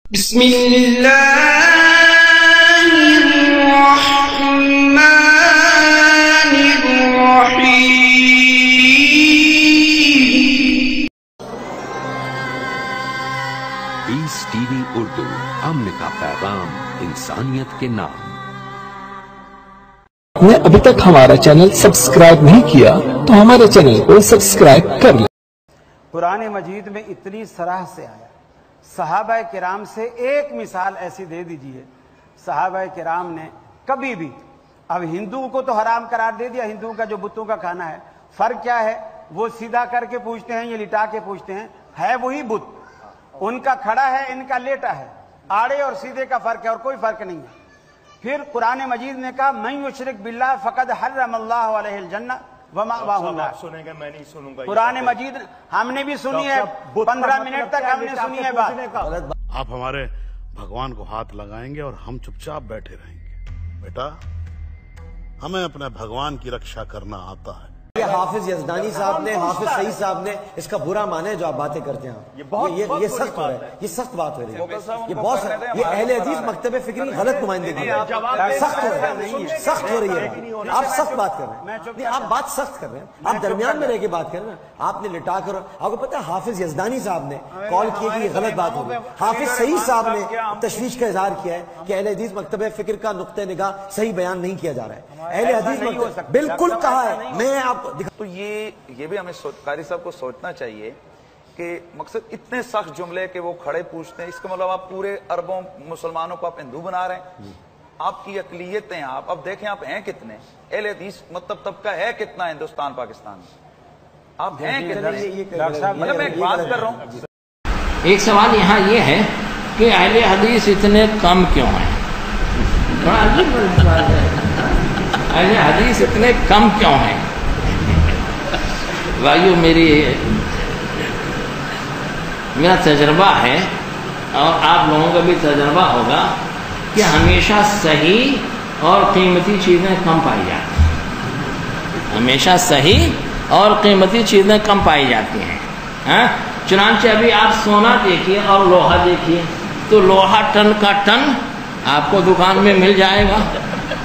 Piece TV Urdu, अमन का पैगाम इंसानियत के नाम। आपने अभी तक हमारा चैनल सब्सक्राइब नहीं किया तो हमारे चैनल को सब्सक्राइब कर लें। कुरान मजीद में इतनी सराह से आया, सहाबा किराम से एक मिसाल ऐसी दे दीजिए। सहाबा किराम ने कभी भी, अब हिंदुओं को तो हराम करार दे दिया, हिंदुओं का जो बुतों का खाना है, फर्क क्या है? वो सीधा करके पूछते हैं, ये लिटा के पूछते हैं, है वही बुत, उनका खड़ा है, इनका लेटा है। आड़े और सीधे का फर्क है और कोई फर्क नहीं है। फिर कुरान मजीद ने कहा मैं युशरिक बिल्लाह फकद हर्रमल्लाहु अलैहिल जन्नह व मअवाहु अन्नार। सुनेंगे, मैं नहीं सुनूंगा। कुरान मजीद हमने भी सुनी है, 15 मिनट तक हमने सुनी है बात। आप हमारे भगवान को हाथ लगाएंगे और हम चुपचाप बैठे रहेंगे। बेटा, हमें अपने भगवान की रक्षा करना आता है। ये हाफिज यज़दानी साहब ने, हाफिज सईद साहब ने इसका बुरा माने जो आप बातें करते हैं। ये सख्त हो रहा है, ये सख्त बात हो रही है, ये बहुत, ये अहले हदीस मकतबे फिक्री गलत नुमाइंदगी है, सख्त हो रहा है, सख्त हो रही है। आप सख्त बात कर रहे हैं, नहीं आप बात सख्त कर रहे हैं, आप दरमियान में रह के बात कर रहे हैं। आपने लिटा कर, आपको पता है हाफिज यज़दानी साहब ने कॉल किया कि ये गलत बात हो गई। हाफिज सईद साहब ने तशवीश का इजहार किया है कि अहले हदीस मकतबे फिक्र का नुक्ते निगाह सही बयान नहीं किया जा रहा है। अहले हदीस बिल्कुल कहा है, मैं आप तो ये भी हमें कारी साहब को सोचना चाहिए कि मकसद इतने सख्त जुमले कि वो खड़े पूछते हैं, इसका मतलब आप पूरे अरबों मुसलमानों को आप हिंदू बना रहे हैं। आपकी अकलियतें आप अब देखें, आप हैं कितने अहले हदीस, मतलब तबका है कितना हिंदुस्तान पाकिस्तान में, आप हैं कितने? मतलब मैं एक बात कर रहा हूँ। एक सवाल यहाँ ये है कि अहले हदीस इतने कम क्यों हैं? बड़ा अजीब सवाल है, अहले हदीस इतने कम क्यों हैं? भाइयों, मेरा तजर्बा है और आप लोगों का भी तजर्बा होगा कि हमेशा सही और कीमती चीज़ें कम पाई जाती हैं। हमेशा सही और कीमती चीज़ें कम पाई जाती हैं। चुनांचे अभी आप सोना देखिए और लोहा देखिए, तो लोहा टन का टन आपको दुकान में मिल जाएगा,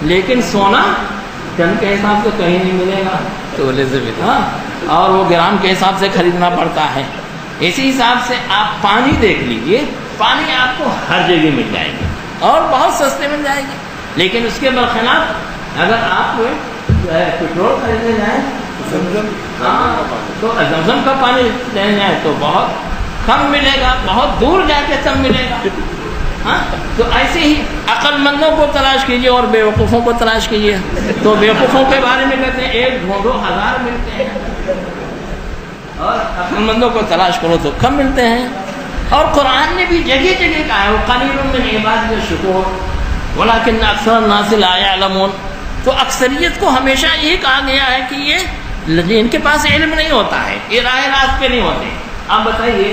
लेकिन सोना टन के हिसाब से कहीं नहीं मिलेगा, तोले से भी। हाँ, और वो ग्राम के हिसाब से खरीदना पड़ता है। इसी हिसाब से आप पानी देख लीजिए, पानी आपको हर जगह मिल जाएगी और बहुत सस्ते मिल जाएगी, लेकिन उसके बरखिलाफ अगर आप पेट्रोल खरीदने जाएं, तो ज़मज़म का पानी लेने जाए तो बहुत कम मिलेगा, बहुत दूर जाके तब मिलेगा। हाँ, तो ऐसे ही अक्लमंदों को तलाश कीजिए और बेवकूफ़ों को तलाश कीजिए। तो बेवकूफ़ों के बारे में कहते हैं 1 ढूंढो 1000 मिलते हैं, और अक्लमंदों को तलाश करो तो कम मिलते हैं। और कुरान ने भी जगह जगह कहा है, क़लीलुम मिन इबादिय शुकूर वलाकिन अक्सर नास ला यअलमून। तो अक्सरियत को हमेशा ये कहा गया है कि ये इनके पास इल्म नहीं होता है, ये राह रास्त पे नहीं होते। आप बताइए,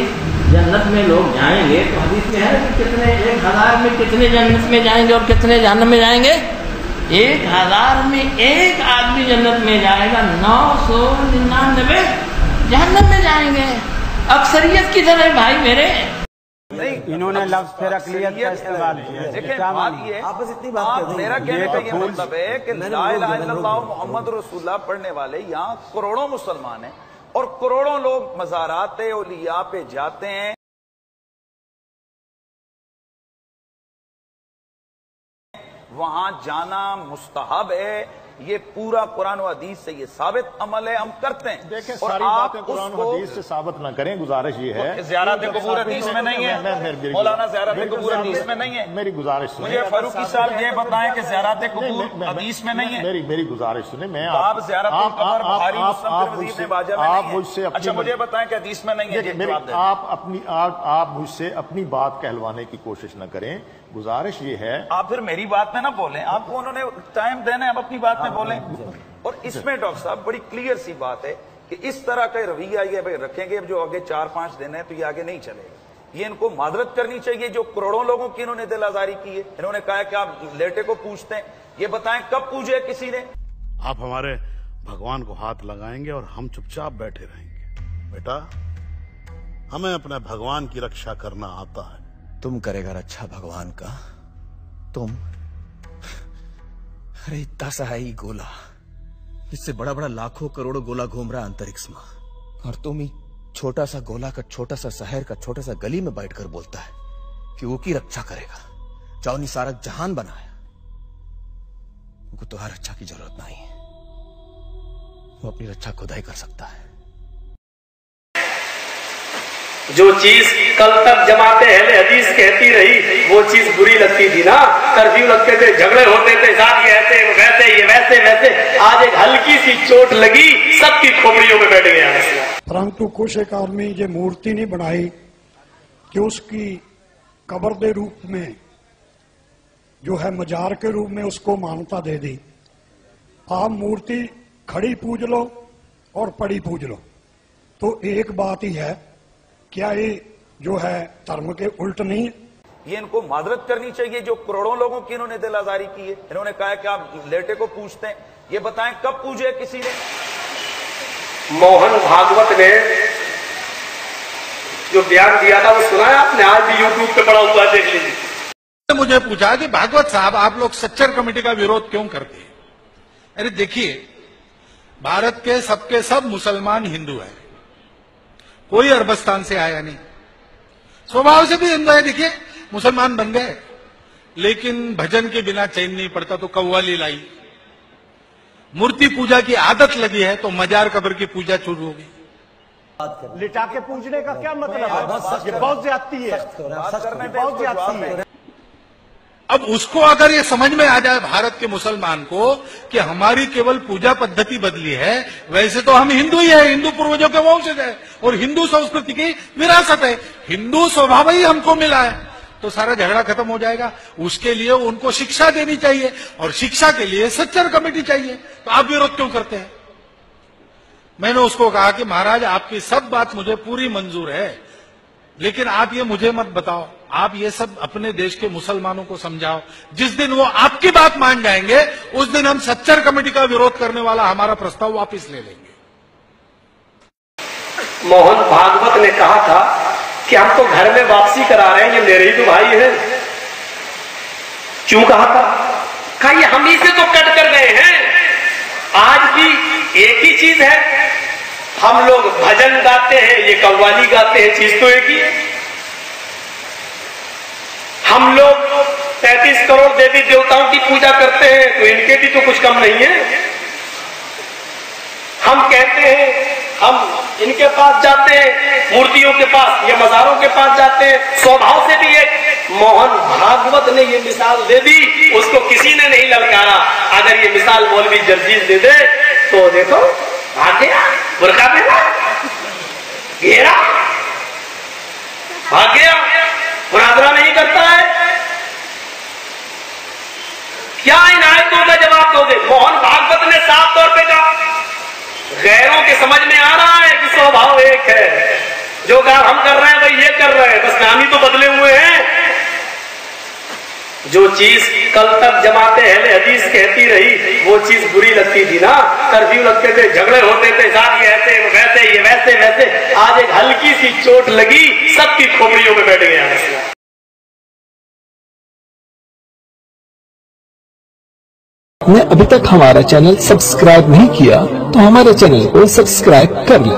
जन्नत में लोग जाएंगे तो हदीस में है कि कितने 1000 में कितने जन्नत में जाएंगे और कितने जहन्नम में जाएंगे? 1000 में एक आदमी जन्नत में जाएगा, 999 जहन्नम में जाएंगे। अक्सरियत किधर है भाई मेरे? नहीं, इन्होंने लफ्ज़ फिर अक़लियत का इस्तेमाल किया। देखिए, बात ये आप बस इतनी बात कर, मेरा कहने का ये मतलब है कि ला इलाहा इल्लल्लाह मुहम्मद रसूलुल्लाह पढ़ने वाले यहाँ करोड़ों मुसलमान हैं और करोड़ों लोग मज़ारात औलिया पे जाते हैं। वहां जाना मुस्तहब है, ये पूरा कुरान और हदीस से ये साबित अमल है, हम करते हैं। देखिए, सारी बातें कुरान और हदीस से साबित ना करें, गुजारिश ये है। ज़ियारत क़ुबूर हदीस में नहीं है मौलाना, ज़ियारत क़ुबूर हदीस में नहीं है। मेरी गुजारिश सुने, मुझे फारूकी साहब ये बताएं कि ज़ियारत क़ुबूर हदीस में नहीं है। मेरी गुजारिश सुने, मैं आप ज़ियारत क़ुबूर बुखारी मुस्लिम तिरमिज़ी में बाजा में नहीं है। मुझसे, अच्छा मुझे बताएं कि हदीस में नहीं है। आप मुझसे अपनी बात कहलवाने की कोशिश न करें, गुजारिश ये है। आप फिर मेरी बात में ना बोलें, आपको उन्होंने टाइम देना है, आप अपनी बात में बोलें। और इसमें डॉक्टर साहब बड़ी क्लियर सी बात है कि इस तरह का रवैया ये भाई रखेंगे, जो आगे 4-5 दिन है तो ये आगे नहीं चलेगा। ये इनको मादरत करनी चाहिए जो करोड़ों लोगों की इन्होंने दिल आजारी की है। इन्होंने कहा कि आप लेटे को पूछते हैं, ये बताएं कब पूछे किसी ने? आप हमारे भगवान को हाथ लगाएंगे और हम चुपचाप बैठे रहेंगे। बेटा, हमें अपने भगवान की रक्षा करना आता है। तुम करेगा रक्षा भगवान का, तुम। अरे इतना सा है ही गोला, इससे बड़ा बड़ा लाखों करोड़ों गोला घूम रहा अंतरिक्ष में, और तुम ही छोटा सा गोला का छोटा सा शहर का छोटा सा गली में बैठकर बोलता है कि वो की रक्षा करेगा। जौनी सारा जहान बनाया, उनको तो हर रक्षा की जरूरत नहीं है, वो अपनी रक्षा खुद ही कर सकता है। जो चीज कल तक जमाते अहले हदीस कहती रही वो चीज बुरी लगती थी ना। कर्फ्यू लगते थे, झगड़े होते थे, साथ ये ऐसे वैसे ये वैसे वैसे, आज एक हल्की सी चोट लगी सबकी खोपड़ियों में बैठ गया। परंतु कुछ एक आदमी ये मूर्ति नहीं बनाई कि उसकी कब्र के रूप में जो है मजार के रूप में उसको मान्यता दे दी। आप मूर्ति खड़ी पूज लो और पड़ी पूज लो, तो एक बात ही है, क्या ये जो है धर्म के उल्ट नहीं है? ये इनको मादरत करनी चाहिए जो करोड़ों लोगों की इन्होंने दिल आजारी की है। इन्होंने कहा कि आप लेटे को पूछते हैं, ये बताएं कब पूजे किसी ने? मोहन भागवत ने जो बयान दिया था वो सुना है आपने? आज भी यूट्यूब पे पड़ा हुआ, देख लीजिए। मुझे पूछा कि भागवत साहब आप लोग सच्चर कमेटी का विरोध क्यों करते हैं? अरे देखिए, भारत के सबके सब मुसलमान हिंदू है, कोई अरबस्तान से आया नहीं, स्वभाव से भी हिंदू है। देखिए मुसलमान बन गए, लेकिन भजन के बिना चैन नहीं पड़ता तो कव्वाली लाई। मूर्ति पूजा की आदत लगी है तो मजार कब्र की पूजा शुरू हो गई। लिटा के पूजने का क्या मतलब है? ये बहुत ज्यादती है, बहुत ज्यादती है। अब उसको अगर ये समझ में आ जाए भारत के मुसलमान को कि हमारी केवल पूजा पद्धति बदली है, वैसे तो हम हिंदू ही है, हिंदू पूर्वजों के वंशज है और हिंदू संस्कृति की विरासत है, हिंदू स्वभाव ही हमको मिला है, तो सारा झगड़ा खत्म हो जाएगा। उसके लिए उनको शिक्षा देनी चाहिए और शिक्षा के लिए सच्चर कमेटी चाहिए। तो आप विरोध क्यों करते हैं? मैंने उसको कहा कि महाराज आपकी सब बात मुझे पूरी मंजूर है, लेकिन आप ये मुझे मत बताओ, आप ये सब अपने देश के मुसलमानों को समझाओ। जिस दिन वो आपकी बात मान जाएंगे उस दिन हम सच्चर कमेटी का विरोध करने वाला हमारा प्रस्ताव वापस ले लेंगे। मोहन भागवत ने कहा था कि हम तो घर में वापसी करा रहे हैं, ये मेरे ही तो भाई है। क्यों कहा था? कहा ये हम ही से तो कट कर गए हैं। आज भी एक ही चीज है, हम लोग भजन गाते हैं, ये कव्वाली गाते हैं, चीज तो एक ही है। हम लोग 33 करोड़ देवी देवताओं की पूजा करते हैं, तो इनके भी तो कुछ कम नहीं है। हम कहते हैं हम इनके पास जाते हैं, मूर्तियों के पास, ये मजारों के पास जाते हैं। स्वभाव से भी एक मोहन भागवत ने ये मिसाल दे दी, उसको किसी ने नहीं ललकारा। अगर ये मिसाल मौलवी जर्जीज दे दे तो देखो भाग गया, बुरका पहना, घेरा, भाग गया, मुनाजरा नहीं करता है। क्या इन आयतों का जवाब दोगे? मोहन भागवत ने साफ तौर पे कहा, गैरों के समझ में आ रहा है कि स्वभाव एक है, जो काम हम कर रहे हैं वही ये कर रहे हैं, बस नाम ही तो बदले हुए हैं। जो चीज कल तक जमाते अहले हदीस कहती रही वो चीज बुरी लगती थी ना। कर्फ्यू लगते थे, झगड़े होते थे, साथ ये ऐसे वैसे ये वैसे वैसे, आज एक हल्की सी चोट लगी सबकी खोपड़ियों में बैठ गया। आपने अभी तक हमारा चैनल सब्सक्राइब नहीं किया तो हमारे चैनल को सब्सक्राइब कर लें।